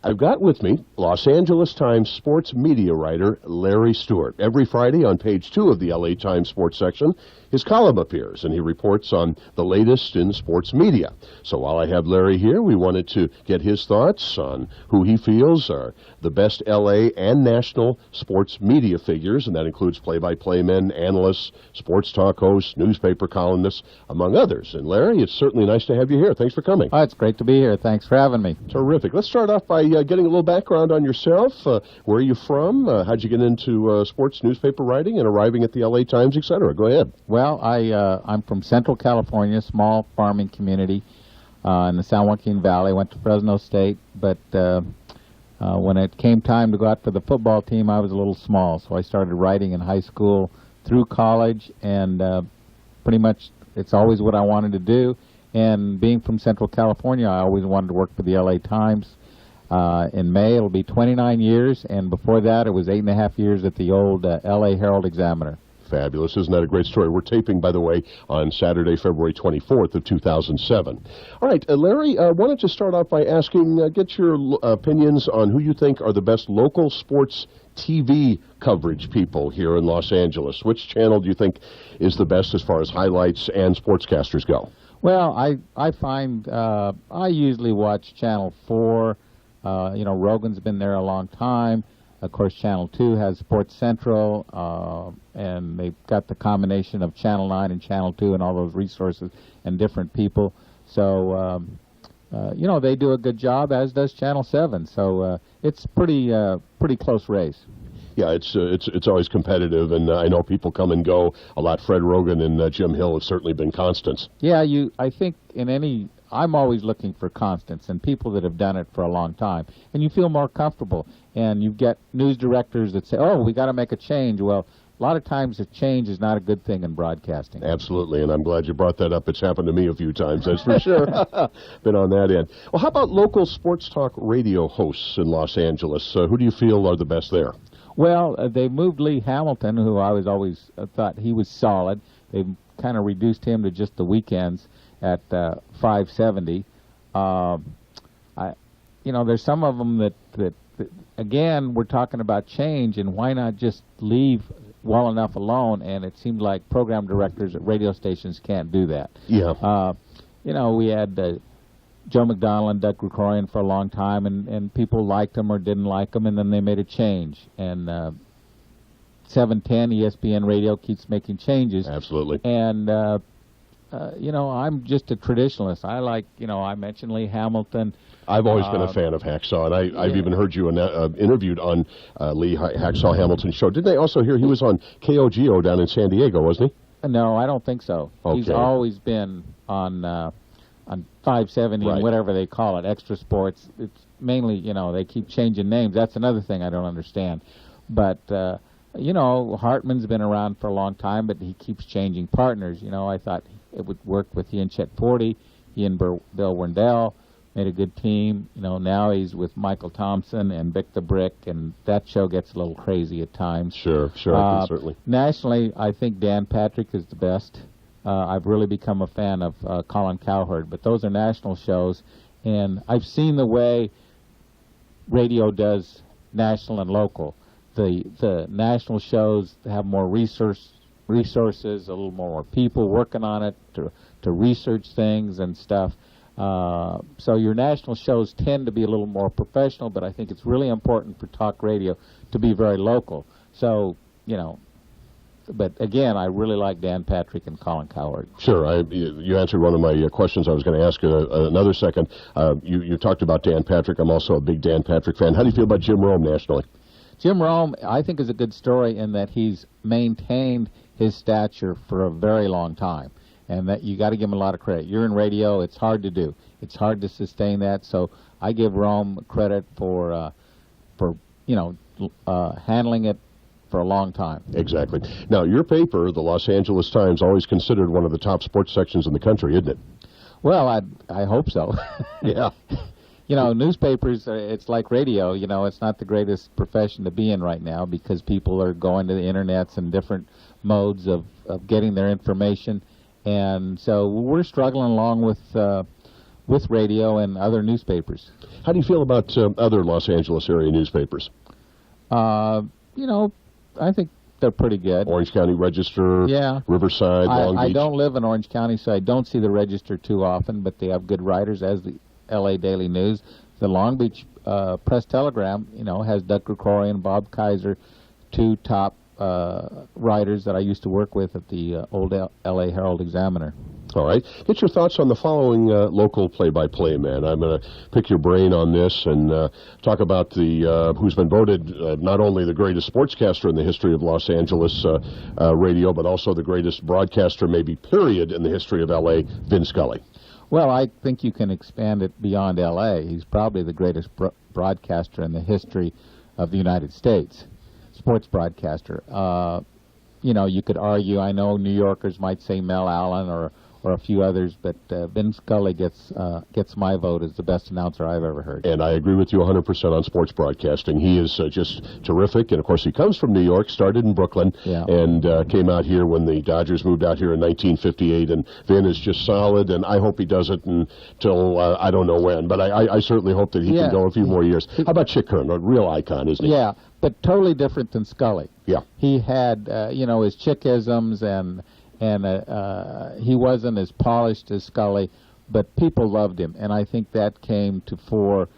I've got with me Los Angeles Times sports media writer Larry Stewart. Every Friday on page 2 of the LA Times sports section, his column appears, and he reports on the latest in sports media. So while I have Larry here, we wanted to get his thoughts on who he feels are the best LA and national sports media figures, and that includes play-by-play men, analysts, sports talk hosts, newspaper columnists, among others. And Larry, it's certainly nice to have you here. Thanks for coming. Oh, it's great to be here. Thanks for having me. Terrific. Let's start off by getting a little background on yourself. Where are you from? How'd you get into sports newspaper writing and arriving at the LA Times, etc.? Go ahead. Well, I'm from Central California, small farming community in the San Joaquin Valley. Went to Fresno State, but when it came time to go out for the football team, I was a little small, so I started writing in high school through college, and pretty much it's always what I wanted to do. And being from Central California, I always wanted to work for the LA Times. In May, it'll be 29 years, and before that, it was 8.5 years at the old LA Herald Examiner. Fabulous. Isn't that a great story? We're taping, by the way, on Saturday, February 24th of 2007. All right, Larry, I wanted to start off by asking, get your opinions on who you think are the best local sports TV coverage people here in Los Angeles. Which channel do you think is the best as far as highlights and sportscasters go? Well, I find I usually watch Channel 4. Rogan's been there a long time. Of course, Channel 2 has Sports Central, and they've got the combination of Channel 9 and Channel 2 and all those resources and different people. So, they do a good job, as does Channel 7. So it's pretty close race. Yeah, it's always competitive, and I know people come and go a lot. Fred Rogan and Jim Hill have certainly been constants. Yeah, I think I'm always looking for constants and people that have done it for a long time, and you feel more comfortable. And you get news directors that say, "Oh, we got to make a change." Well, a lot of times a change is not a good thing in broadcasting. Absolutely, and I'm glad you brought that up. It's happened to me a few times, that's for sure. Been on that end. Well, how about local sports talk radio hosts in Los Angeles? Who do you feel are the best there? Well, they moved Lee Hamilton, who I was always thought he was solid. They've kind of reduced him to just the weekends at 570. There's some of them that again, we're talking about change, and why not just leave well enough alone? And it seemed like program directors at radio stations can't do that. Yeah. We had Joe McDonnell and Doug Krikorian for a long time, and people liked them or didn't like them, and then they made a change. And 710 ESPN Radio keeps making changes. Absolutely. And I'm just a traditionalist. I like, I mentioned Lee Hamilton. I've always been a fan of Hacksaw, and I've even heard you interviewed on Lee Hacksaw Hamilton's show. Didn't I also hear he was on KOGO down in San Diego, wasn't he? No, I don't think so. Okay. He's always been on 570 right. And whatever they call it, Extra Sports. It's mainly, they keep changing names. That's another thing I don't understand. But, Hartman's been around for a long time, but he keeps changing partners. I thought it would work with he and Chet Forte. He and Bill Wendell made a good team. Now he's with Michael Thompson and Vic the Brick, and that show gets a little crazy at times. Sure, certainly. Nationally, I think Dan Patrick is the best. I've really become a fan of Colin Cowherd, but those are national shows, and I've seen the way radio does national and local. The national shows have more resources, a little more people working on it to research things and stuff. So your national shows tend to be a little more professional, but I think it's really important for talk radio to be very local. So, but again, I really like Dan Patrick and Colin Cowherd. Sure. You answered one of my questions I was going to ask another second. You talked about Dan Patrick. I'm also a big Dan Patrick fan. How do you feel about Jim Rome nationally? Jim Rome, I think, is a good story in that he's maintained his stature for a very long time. And that you got to give him a lot of credit. You're in radio; it's hard to do. It's hard to sustain that. So I give Rome credit for handling it for a long time. Exactly. Now, your paper, the Los Angeles Times, always considered one of the top sports sections in the country, isn't it? Well, I hope so. Yeah. Newspapers, it's like radio. It's not the greatest profession to be in right now because people are going to the internets and different modes of getting their information. And so we're struggling along with with radio and other newspapers. How do you feel about other Los Angeles area newspapers? You know, I think they're pretty good. Orange County Register, Yeah. Riverside, Long Beach. I don't live in Orange County, so I don't see the Register too often, but they have good writers, as the L.A. Daily News. The Long Beach Press-Telegram, you know, has Doug Krikorian and Bob Kaiser, two top writers that I used to work with at the old L.A. Herald-Examiner. All right. Get your thoughts on the following local play-by-play man. I'm going to pick your brain on this and talk about the who's been voted not only the greatest sportscaster in the history of Los Angeles radio, but also the greatest broadcaster, maybe period, in the history of L.A., Vin Scully. Well, I think you can expand it beyond L.A. He's probably the greatest broadcaster in the history of the United States, sports broadcaster. You know, you could argue, I know New Yorkers might say Mel Allen or a few others, but Vin Scully gets my vote as the best announcer I've ever heard. And I agree with you 100% on sports broadcasting. He is just terrific, and of course he comes from New York, started in Brooklyn, and came out here when the Dodgers moved out here in 1958, and Vin is just solid, and I hope he does it until I don't know when, but I certainly hope that he can go a few more years. How about Chick Hearn, a real icon, isn't he? Yeah, but totally different than Scully. Yeah. He had, you know, his Chickisms, and he wasn't as polished as Scully, but people loved him, and I think that came to fore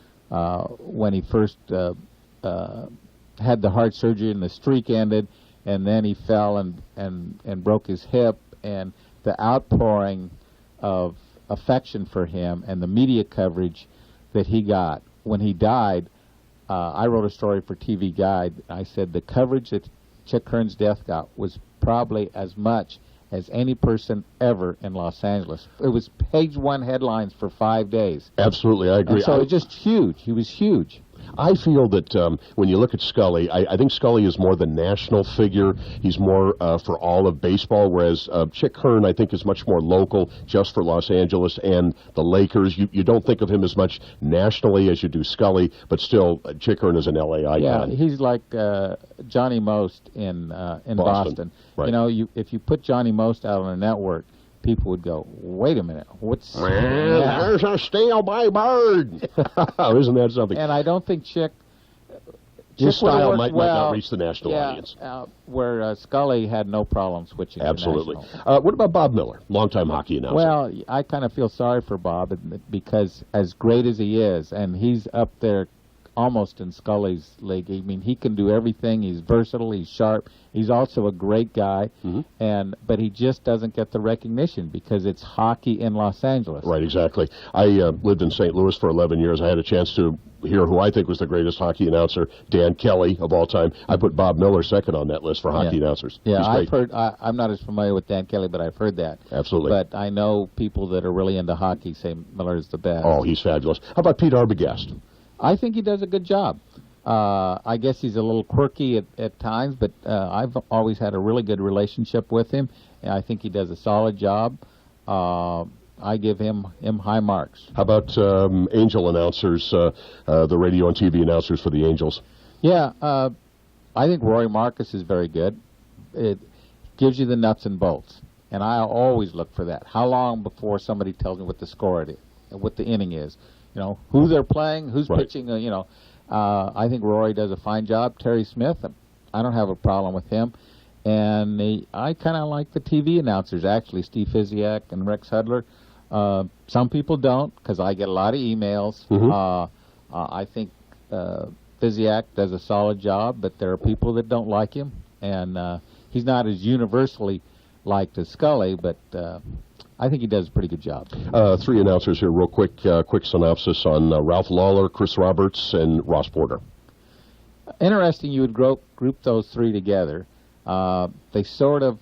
when he first had the heart surgery and the streak ended, and then he fell and broke his hip, and the outpouring of affection for him and the media coverage that he got when he died. I wrote a story for TV Guide. I said the coverage that Chick Hearn's death got was probably as much as any person ever in Los Angeles. It was page one headlines for 5 days. Absolutely, I agree. And so it's just huge. He was huge. I feel that when you look at Scully, I think Scully is more the national figure. He's more for all of baseball, whereas Chick Hearn, I think, is much more local, just for Los Angeles and the Lakers. You don't think of him as much nationally as you do Scully, but still, Chick Hearn is an L.A. icon. Yeah, he's like Johnny Most in Boston. Right. You know, if you put Johnny Most out on a network, people would go, wait a minute, what's... There's a steal by bird! Isn't that something? And I don't think Chick... His style might well, not reach the national audience. Where Scully had no problem switching Absolutely. to national. What about Bob Miller, longtime hockey announcer? Well, I kind of feel sorry for Bob because as great as he is, and he's up there almost in Scully's league. I mean, he can do everything. He's versatile. He's sharp. He's also a great guy, but he just doesn't get the recognition because it's hockey in Los Angeles. Right, exactly. I lived in St. Louis for 11 years. I had a chance to hear who I think was the greatest hockey announcer, Dan Kelly, of all time. I put Bob Miller second on that list for hockey announcers. Yeah, I've heard. I'm not as familiar with Dan Kelly, but I've heard that. Absolutely. But I know people that are really into hockey say Miller is the best. Oh, he's fabulous. How about Pete Arbogast? I think he does a good job. I guess he's a little quirky at times, but I've always had a really good relationship with him, and I think he does a solid job. I give him high marks. How about Angel announcers, the radio and TV announcers for the Angels? Yeah, I think Rory Marcus is very good. It gives you the nuts and bolts, and I always look for that. How long before somebody tells me what the score it is, what the inning is? You know, who they're playing, who's pitching, you know. I think Rory does a fine job. Terry Smith, I don't have a problem with him. And I kind of like the TV announcers, actually, Steve Fiziak and Rex Hudler. Some people don't, because I get a lot of emails. I think Fiziak does a solid job, but there are people that don't like him. And he's not as universally liked as Scully, but I think he does a pretty good job. Three announcers here, real quick synopsis on Ralph Lawler, Chris Roberts, and Ross Porter. Interesting you would group those three together. They sort of,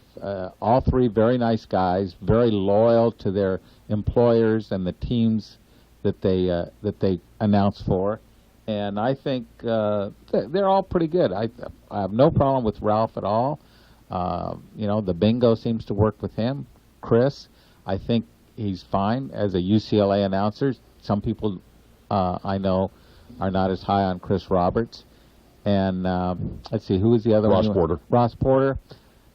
all three very nice guys, very loyal to their employers and the teams that they announce for. And I think they're all pretty good. I have no problem with Ralph at all. You know, the bingo seems to work with him. Chris, I think he's fine as a UCLA announcer. Some people I know are not as high on Chris Roberts. And let's see, who was the other one? Ross Porter. Ross Porter.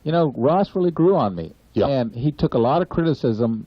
You know, Ross really grew on me. Yeah. And he took a lot of criticism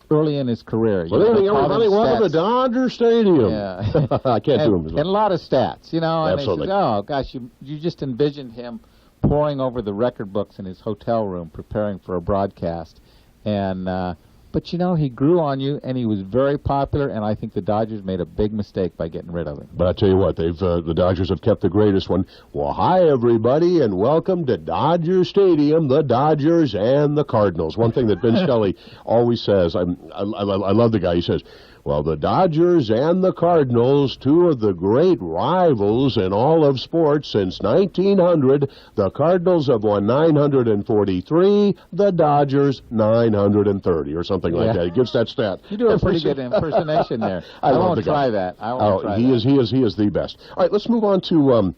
early in his career. Good evening, everybody. Welcome to Dodger Stadium. Yeah. I can't do him as well. And a lot of stats, you know. And Absolutely. They said, oh, gosh, you just envisioned him poring over the record books in his hotel room preparing for a broadcast. And but, you know, he grew on you, and he was very popular, and I think the Dodgers made a big mistake by getting rid of him. But I tell you what, the Dodgers have kept the greatest one. Well, hi, everybody, and welcome to Dodger Stadium, the Dodgers and the Cardinals. One thing that Vince Scully always says, I love the guy, he says, well, the Dodgers and the Cardinals, two of the great rivals in all of sports since 1900. The Cardinals have won 943, the Dodgers 930, or something like that. He gives that stat. You do a pretty good impersonation there. I won't try that. I won't try that. He is the best. All right, let's move on to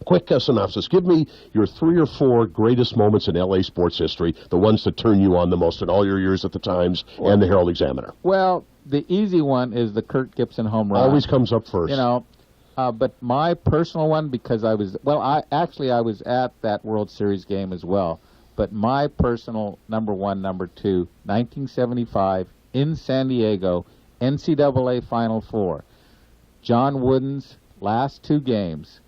quick synopsis. Give me your 3 or 4 greatest moments in L.A. sports history, the ones that turn you on the most in all your years at the Times and the Herald-Examiner. Well, the easy one is the Kurt Gibson home run. Always comes up first. You know, but my personal one, because I was at that World Series game as well. But my personal number 1, number 2, 1975 in San Diego, NCAA Final Four. John Wooden's last 2 games.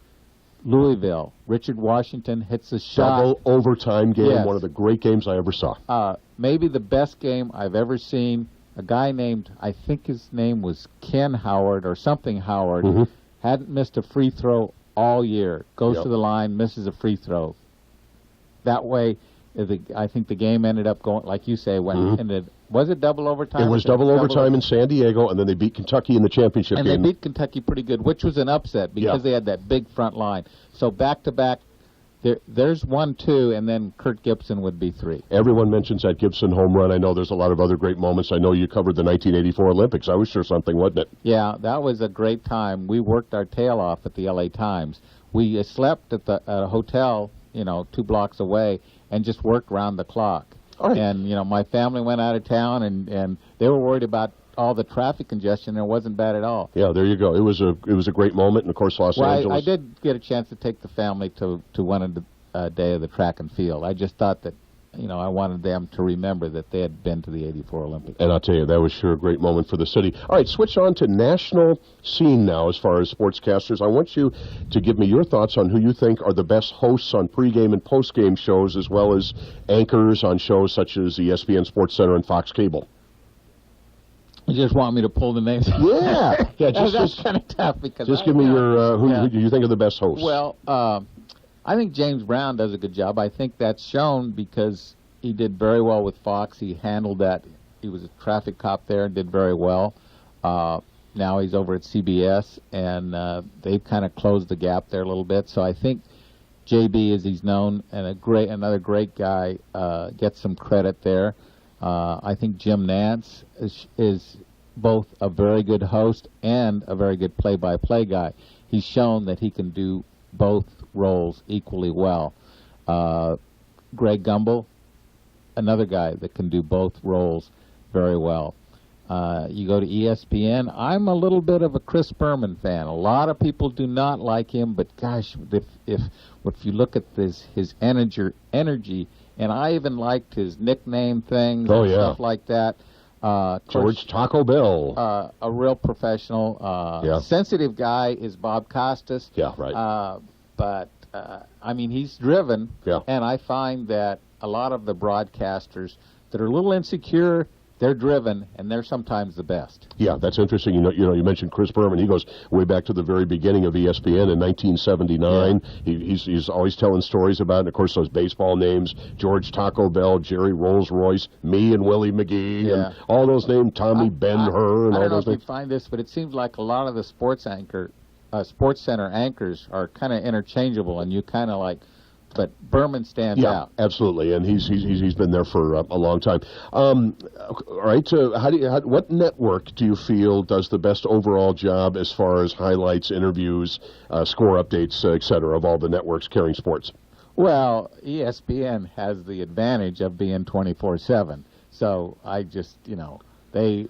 Louisville, Richard Washington hits a shot. Double overtime game, Yes. one of the great games I ever saw. Maybe the best game I've ever seen. A guy named, I think his name was Ken Howard or something Howard, hadn't missed a free throw all year. Goes to the line, misses a free throw. That way, I think the game ended up going, like you say, was it double overtime? It was double overtime in San Diego, and then they beat Kentucky in the championship game. And they beat Kentucky pretty good, which was an upset because they had that big front line. So back-to-back, there's 1, 2, and then Kurt Gibson would be 3. Everyone mentions that Gibson home run. I know there's a lot of other great moments. I know you covered the 1984 Olympics. I was sure something, wasn't it? Yeah, that was a great time. We worked our tail off at the L.A. Times. We slept at a hotel, 2 blocks away, and just worked round the clock. All right. And, my family went out of town, and they were worried about all the traffic congestion, and it wasn't bad at all. Yeah, there you go. It was a great moment, and of course Los Angeles. I did get a chance to take the family to one of the day of the track and field. I just thought that, I wanted them to remember that they had been to the '84 Olympics. And I'll tell you, that was sure a great moment for the city. All right, switch on to national scene now as far as sportscasters. I want you to give me your thoughts on who you think are the best hosts on pregame and postgame shows, as well as anchors on shows such as ESPN SportsCenter and Fox Cable. You just want me to pull the names? Yeah. That's kind of tough because just give me your who do you think are the best hosts? Well, I think James Brown does a good job. I think that's shown because he did very well with Fox. He handled that. He was a traffic cop there and did very well. Now he's over at CBS, and they've kind of closed the gap there a little bit. So I think JB, as he's known, and another great guy, gets some credit there. I think Jim Nantz is both a very good host and a very good play-by-play guy. He's shown that he can do both roles equally well. Greg Gumbel, another guy that can do both roles very well. You go to ESPN, I'm a little bit of a Chris Berman fan. A lot of people do not like him, but gosh, if you look at his energy, and I even liked his nickname things and stuff like that. George Taco Bell. A real professional. Sensitive guy is Bob Costas. Yeah, right. But, I mean, he's driven, and I find that a lot of the broadcasters that are a little insecure, they're driven, and they're sometimes the best. Yeah, that's interesting. You mentioned Chris Berman. He goes way back to the very beginning of ESPN in 1979. Yeah. He's always telling stories about it. And of course, those baseball names: George Taco Bell, Jerry Rolls Royce, me and Willie McGee, and all those names. Tommy Ben-Hur, and all those things. I don't know if you find this, but it seems like a lot of the Sports Center anchors are kind of interchangeable, and you kind of like. But Berman stands out. Yeah, absolutely, and he's been there for a long time. All right, so what network do you feel does the best overall job as far as highlights, interviews, score updates, etc., of all the networks carrying sports? Well, ESPN has the advantage of being 24/7. So I just, they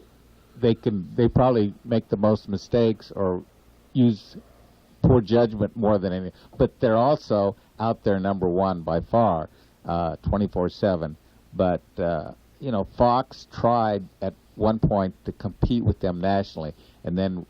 probably make the most mistakes or use poor judgment more than anything, but they're also out there number one by far, 24/7. But Fox tried at one point to compete with them nationally, and then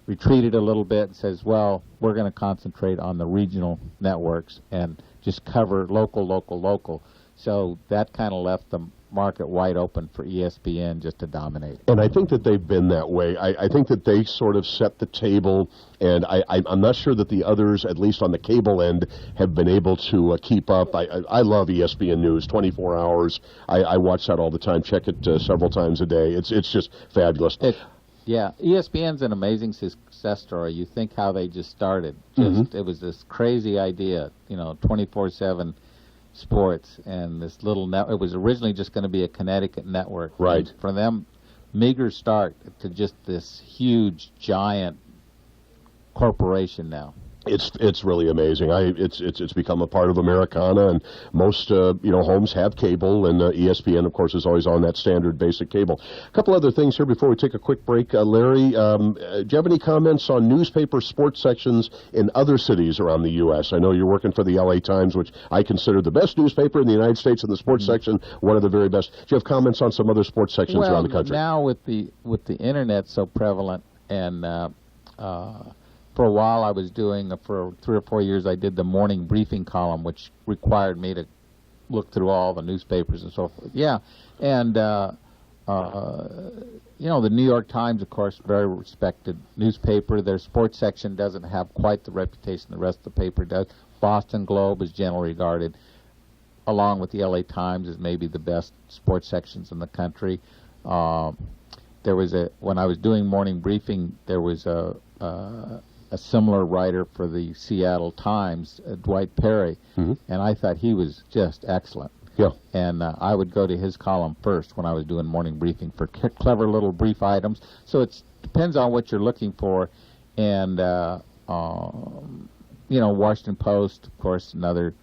retreated a little bit and says, well, we're going to concentrate on the regional networks and just cover local. So that kind of left the market wide open for ESPN just to dominate. And I think that they've been that way. I think that they sort of set the table, and I'm not sure that the others, at least on the cable end, have been able to keep up. I love ESPN News, 24 hours. I watch that all the time, check it several times a day. It's just fabulous. Yeah, ESPN's an amazing success story. You think how they just started. It was this crazy idea, 24/7 sports, and this little it was originally just going to be a Connecticut network. Right. And for them, meager start to just this huge, giant corporation now. It's really amazing. It's become a part of Americana, and most homes have cable, and ESPN, of course, is always on that standard basic cable. A couple other things here before we take a quick break. Larry, do you have any comments on newspaper sports sections in other cities around the U.S.? I know you're working for the LA Times, which I consider the best newspaper in the United States in the sports section, one of the very best. Do you have comments on some other sports sections around the country? Now with the internet so prevalent, and for a while I was doing, for 3 or 4 years, I did the morning briefing column, which required me to look through all the newspapers and so forth. Yeah, and the New York Times, of course, very respected newspaper. Their sports section doesn't have quite the reputation the rest of the paper does. Boston Globe is generally regarded, along with the LA Times, as maybe the best sports sections in the country. There was when I was doing morning briefing, there was a similar writer for the Seattle Times, Dwight Perry, and I thought he was just excellent. Yeah. And I would go to his column first when I was doing morning briefing for clever little brief items. So it depends on what you're looking for. And, Washington Post, of course, another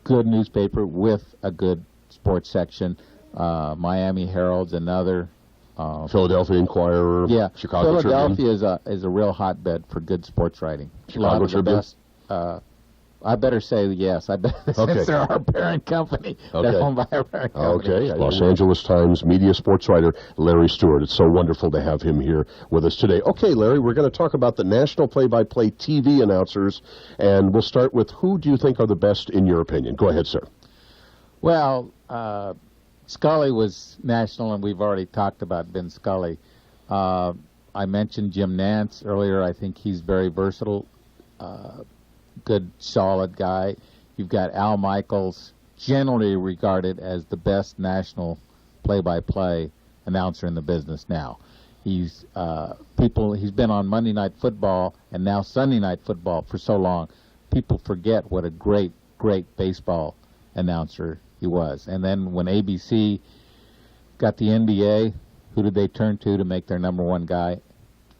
good newspaper with a good sports section. Miami Herald's another. Philadelphia Inquirer, yeah, Chicago Tribune. Philadelphia is a real hotbed for good sports writing. Chicago Tribune. I better say yes. I bet since they're our parent company, they're owned by our parent company. Okay, Los Angeles Times media sports writer Larry Stewart. It's so wonderful to have him here with us today. Okay, Larry, we're going to talk about the national play-by-play TV announcers, and we'll start with who do you think are the best in your opinion? Go ahead, sir. Well, Scully was national, and we've already talked about Vin Scully. I mentioned Jim Nance earlier. I think he's very versatile, good, solid guy. You've got Al Michaels, generally regarded as the best national play-by-play announcer in the business now. He's been on Monday Night Football and now Sunday Night Football for so long. People forget what a great baseball announcer he was. And then when ABC got the NBA, who did they turn to make their number one guy?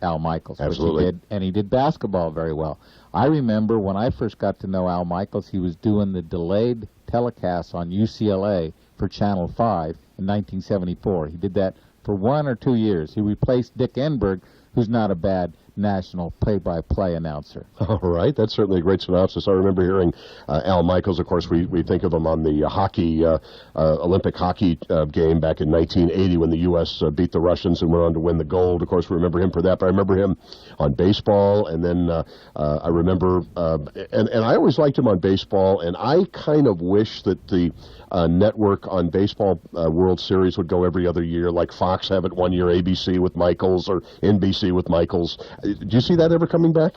Al Michaels. Absolutely. Which he did, and he did basketball very well. I remember when I first got to know Al Michaels, he was doing the delayed telecasts on UCLA for Channel 5 in 1974. He did that for 1 or 2 years. He replaced Dick Enberg, who's not a bad national play-by-play announcer. All right, that's certainly a great synopsis. I remember hearing Al Michaels. Of course, we think of him on the Olympic hockey game back in 1980 when the U.S. beat the Russians and went on to win the gold. Of course, we remember him for that, but I remember him on baseball, and then I remember, and I always liked him on baseball, and I kind of wish that the network on baseball World Series would go every other year, like Fox have it one year, ABC with Michaels, or NBC with Michaels. Do you see that ever coming back?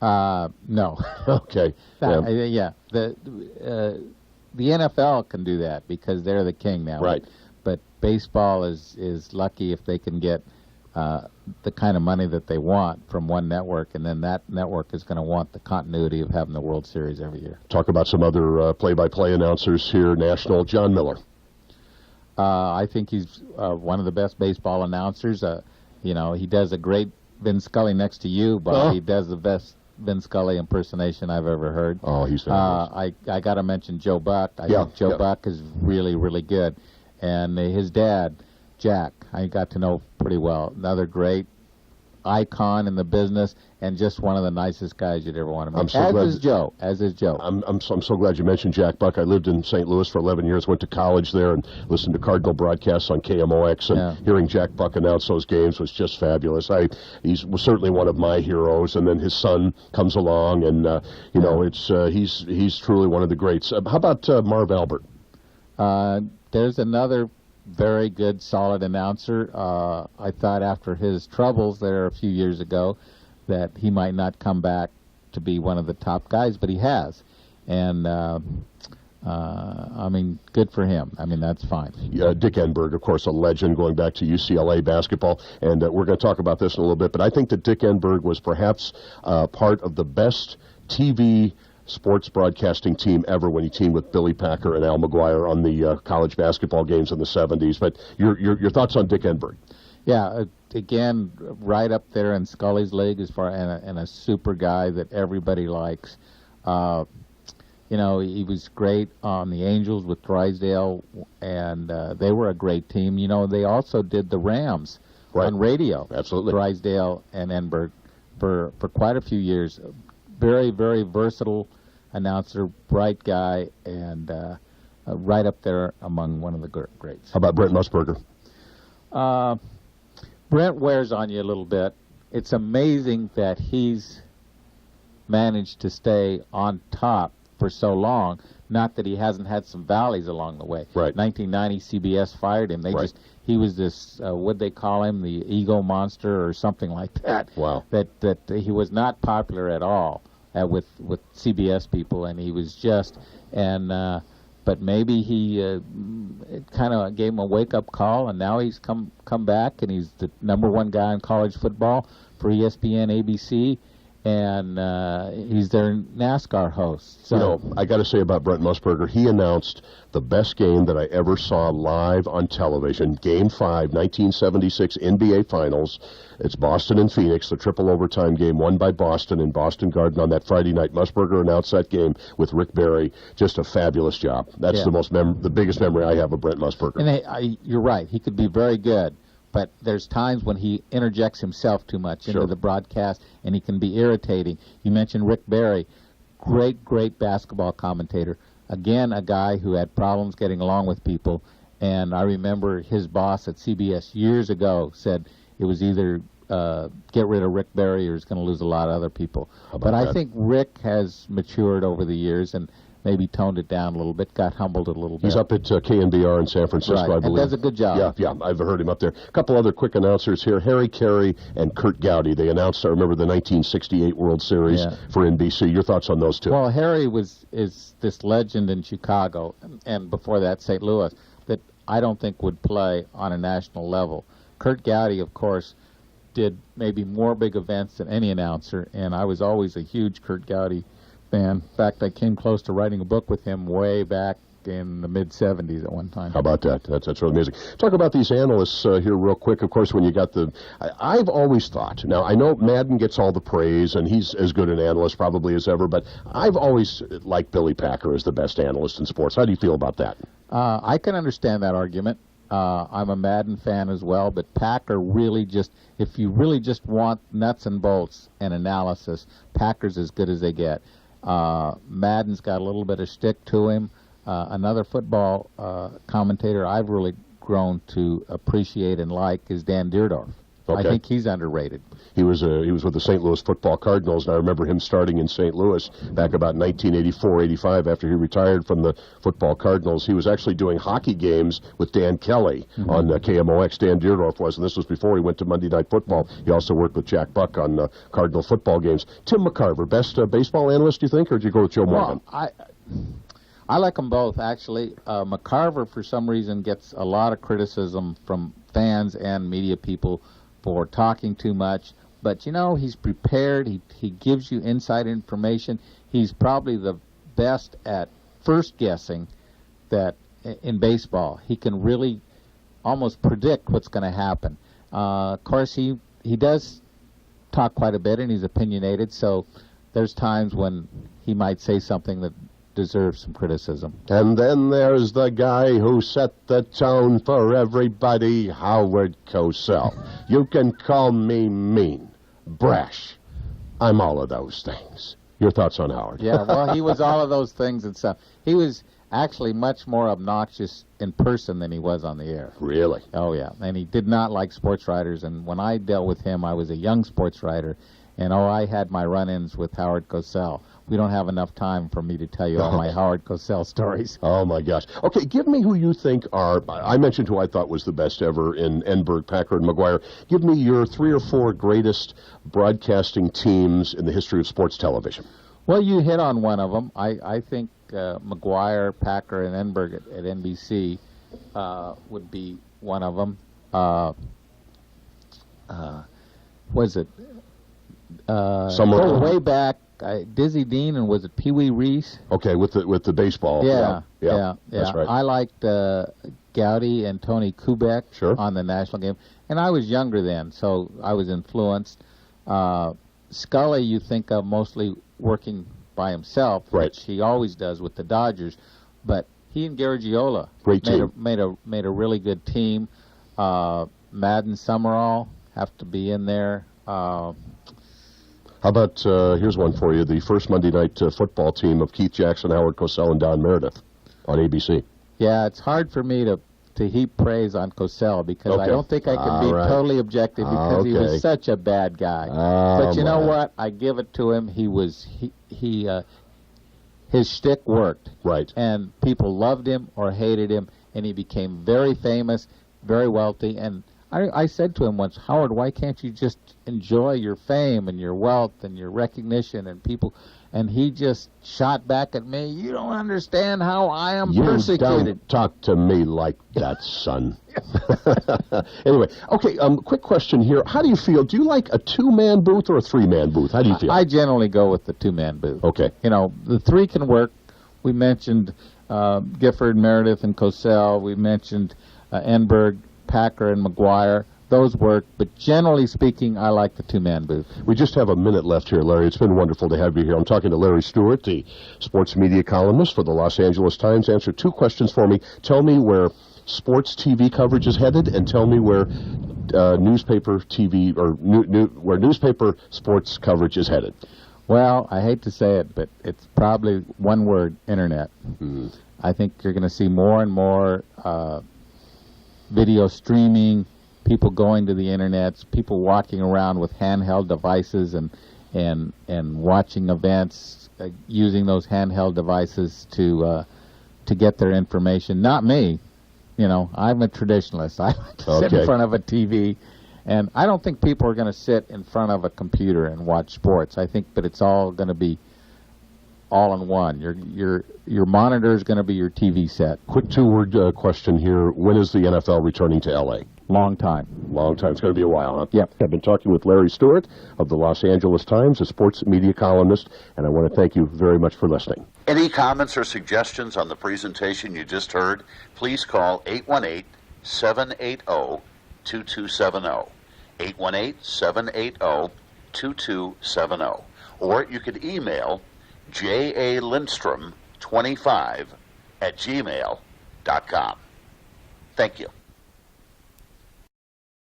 No. Okay. The NFL can do that because they're the king now. Right. But baseball is lucky if they can get the kind of money that they want from one network, and then that network is going to want the continuity of having the World Series every year. Talk about some other play-by-play announcers here, national. John Miller. I think he's one of the best baseball announcers. He does a great Vin Scully next to you, but he does the best Vin Scully impersonation I've ever heard. Oh, he's fabulous. I got to mention Joe Buck. I think Joe Buck is really, really good. And his dad, Jack, I got to know pretty well. Another great icon in the business and just one of the nicest guys you'd ever want to meet. I'm so glad As is Joe. I'm so glad you mentioned Jack Buck. I lived in St. Louis for 11 years, went to college there, and listened to Cardinal broadcasts on KMOX, and hearing Jack Buck announce those games was just fabulous. He's certainly one of my heroes, and then his son comes along, and he's truly one of the greats. How about Marv Albert? There's another very good, solid announcer. I thought after his troubles there a few years ago that he might not come back to be one of the top guys, but he has. And, good for him. That's fine. Dick Enberg, of course, a legend going back to UCLA basketball, and we're going to talk about this in a little bit, but I think that Dick Enberg was perhaps part of the best TV sports broadcasting team ever when he teamed with Billy Packer and Al McGuire on the college basketball games in the 70s. But your thoughts on Dick Enberg? Yeah, again, right up there in Scully's league and a super guy that everybody likes. He was great on the Angels with Drysdale, and they were a great team. They also did the Rams on radio. Absolutely. Drysdale and Enberg for quite a few years. Very, very versatile announcer, bright guy, and right up there among one of the greats. How about Brent Musburger? Brent wears on you a little bit. It's amazing that he's managed to stay on top for so long. Not that he hasn't had some valleys along the way. Right. 1990, CBS fired him. He was this, what'd they call him, the ego monster or something like that. Wow. That he was not popular at all with CBS people, and he was just, but maybe he kind of gave him a wake-up call, and now he's come back, and he's the #1 guy in college football for ESPN, ABC, and he's their NASCAR host. So, I got to say about Brent Musburger, he announced the best game that I ever saw live on television, Game 5, 1976 NBA Finals. It's Boston and Phoenix, the triple overtime game won by Boston in Boston Garden on that Friday night. Musburger announced that game with Rick Barry. Just a fabulous job. That's the biggest memory I have of Brent Musburger. And you're right. He could be very good. But there's times when he interjects himself too much into the broadcast, and he can be irritating. You mentioned Rick Barry, great basketball commentator. Again, a guy who had problems getting along with people. And I remember his boss at CBS years ago said it was either get rid of Rick Barry or he's going to lose a lot of other people. But I think Rick has matured over the years and maybe toned it down a little bit, got humbled a little bit. He's up at KNBR in San Francisco, I believe. And does a good job. Yeah, I've heard him up there. A couple other quick announcers here. Harry Carey and Kurt Gowdy. They announced, I remember, the 1968 World Series for NBC. Your thoughts on those two? Well, Harry is this legend in Chicago, and before that, St. Louis, that I don't think would play on a national level. Kurt Gowdy, of course, did maybe more big events than any announcer, and I was always a huge Kurt Gowdy fan. In fact, I came close to writing a book with him way back in the mid-'70s at one time. How about that? That's really amazing. Talk about these analysts here real quick. Of course, when you got I've always thought, now I know Madden gets all the praise, and he's as good an analyst probably as ever, but I've always liked Billy Packer as the best analyst in sports. How do you feel about that? I can understand that argument. I'm a Madden fan as well, but Packer really if you really just want nuts and bolts and analysis, Packer's as good as they get. Madden's got a little bit of shtick to him. Another football commentator I've really grown to appreciate and like is Dan Dierdorf. Okay. I think he's underrated. He was with the St. Louis Football Cardinals, and I remember him starting in St. Louis back about 1984-85 after he retired from the Football Cardinals. He was actually doing hockey games with Dan Kelly on KMOX. Dan Dierdorf was, and this was before he went to Monday Night Football. He also worked with Jack Buck on Cardinal football games. Tim McCarver, best baseball analyst, do you think, or did you go with Joe Morgan? Well, I like them both, actually. McCarver, for some reason, gets a lot of criticism from fans and media people for talking too much. But, he's prepared. He gives you inside information. He's probably the best at first guessing that in baseball. He can really almost predict what's going to happen. Of course, he does talk quite a bit, and he's opinionated, so there's times when he might say something that deserves some criticism. And then there's the guy who set the tone for everybody, Howard Cosell. You can call me mean, brash. I'm all of those things. Your thoughts on Howard? Yeah, well, he was all of those things and stuff. He was actually much more obnoxious in person than he was on the air. Really? Oh, yeah. And he did not like sports writers. And when I dealt with him, I was a young sports writer. And, I had my run-ins with Howard Cosell. We don't have enough time for me to tell you all my Howard Cosell stories. Oh, my gosh. Okay, give me who you think are, I mentioned who I thought was the best ever in Enberg, Packer, and McGuire. Give me your 3 or 4 greatest broadcasting teams in the history of sports television. Well, you hit on one of them. I think McGuire, Packer, and Enberg at NBC would be one of them. Was it? Way back, Dizzy Dean, and was it Pee Wee Reese? Okay, with the baseball. Yeah. That's right. I liked Gowdy and Tony Kubek on the national game, and I was younger then, so I was influenced. Scully, you think of mostly working by himself, which he always does with the Dodgers, but he and Garagiola made a really good team. Madden, Summerall have to be in there. How about, here's one for you, the first Monday night football team of Keith Jackson, Howard Cosell, and Don Meredith on ABC. Yeah, it's hard for me to heap praise on Cosell because I don't think I can be totally objective because he was such a bad guy. But you know what? I give it to him. His shtick worked. Right. And people loved him or hated him, and he became very famous, very wealthy. And I said to him once, Howard, why can't you just enjoy your fame and your wealth and your recognition and people? And he just shot back at me, you don't understand how I am persecuted. You don't talk to me like that, son. Anyway, okay, quick question here. How do you feel? Do you like a 2-man booth or a 3-man booth? How do you feel? I generally go with the 2-man booth. Okay. The 3 can work. We mentioned Gifford, Meredith, and Cosell. We mentioned Enberg, Packer, and McGuire. Those work, but generally speaking, I like the 2-man booth. We just have a minute left here, Larry. It's been wonderful to have you here. I'm talking to Larry Stewart, the sports media columnist for the Los Angeles Times. Answer 2 questions for me. Tell me where sports TV coverage is headed, and tell me where newspaper TV or where newspaper sports coverage is headed. Well, I hate to say it, but it's probably one word: internet. Mm-hmm. I think you're going to see more and more video streaming. People going to the internet, people walking around with handheld devices and watching events, using those handheld devices to get their information. Not me, I'm a traditionalist. I like to sit in front of a TV, and I don't think people are going to sit in front of a computer and watch sports. I think, but it's all going to be all in one. Your monitor is going to be your TV set. Quick 2-word question here: when is the NFL returning to LA? Long time. Long time. It's going to be a while, huh? Yep. I've been talking with Larry Stewart of the Los Angeles Times, a sports media columnist, and I want to thank you very much for listening. Any comments or suggestions on the presentation you just heard, please call 818-780-2270. 818-780-2270. Or you could email jalindstrom25@gmail.com. Thank you.